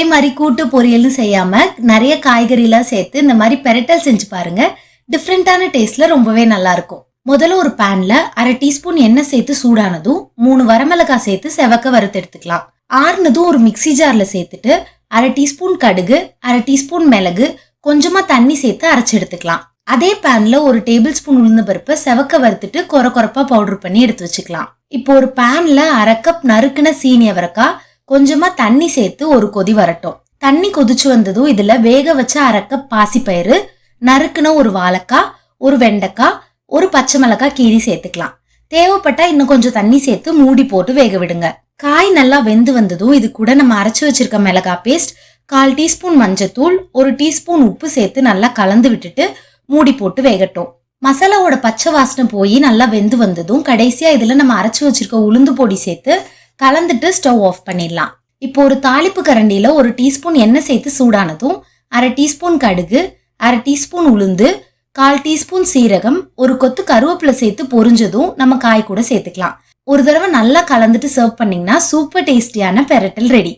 ஒரே மாதிரி கூட்டு பொரியல்னு செய்யாம நிறைய காய்கறிலாம் சேர்த்து இந்த மாதிரி பெரட்டல் செஞ்சு பாருங்க. டிஃப்ரெண்டான டேஸ்ட்ல ரொம்பவே நல்லா இருக்கும். முதல்ல ஒரு பேன்ல 1/2 டீஸ்பூன் எண்ணெய் சேர்த்து சூடானதும் 3 வரமிளகாய் சேர்த்து செவக்க வறுத்து எடுத்துக்கலாம். ஆறுனதும் ஒரு மிக்சி ஜார்ல சேர்த்துட்டு 1/2 டீஸ்பூன் கடுகு, 1/2 டீஸ்பூன் மிளகு, கொஞ்சமா தண்ணி சேர்த்து அரைச்சு எடுத்துக்கலாம். அதே பேன்ல ஒரு டேபிள் ஸ்பூன் உளுந்து பருப்பை செவக்க வறுத்துட்டு கொரப்பா பவுடர் பண்ணி எடுத்து வச்சுக்கலாம். இப்போ ஒரு பேன்ல 1/2 கப் நறுக்குன சீனி அவரைக்காய், கொஞ்சமா தண்ணி சேர்த்து ஒரு கொதி வரட்டும். தண்ணி கொதிச்சு வந்ததும் இதுல வேக வச்ச 1/2 கப் பாசிப்பயிறு, நறுக்குன ஒரு வாழைக்காய், ஒரு வெண்டைக்காய், ஒரு பச்சை மிளகாய் கீரி சேர்த்துக்கலாம். தேவைப்பட்டா இன்னும் கொஞ்சம் தண்ணி சேர்த்து மூடி போட்டு வேக விடுங்க. காய் நல்லா வெந்து வந்ததும் இது கூட நம்ம அரைச்சு வச்சிருக்க மிளகாய் பேஸ்ட், 1/4 டீஸ்பூன் மஞ்சத்தூள், 1 டீஸ்பூன் உப்பு சேர்த்து நல்லா கலந்து விட்டுட்டு மூடி போட்டு வேகட்டும். மசாலாவோட பச்சை வாசனை போய் நல்லா வெந்து வந்ததும் கடைசியா இதுல நம்ம அரைச்சு வச்சிருக்க உளுந்து பொடி சேர்த்து கலந்துட்டு ஸ்டவ் ஆஃப் பண்ணிடலாம். இப்போ ஒரு தாளிப்பு கரண்டியில 1 டீஸ்பூன் எண்ணெய் சேர்த்து சூடானதும் 1/2 டீஸ்பூன் கடுகு, 1/2 டீஸ்பூன் உளுந்து, 1/4 டீஸ்பூன் சீரகம், ஒரு கொத்து கருவேப்பிலை சேர்த்து பொரிஞ்சதும் நம்ம காய் கூட சேர்த்துக்கலாம். ஒரு தடவை நல்லா கலந்துட்டு சர்வ் பண்ணீங்கன்னா சூப்பர் டேஸ்டியான பெரட்டல் ரெடி.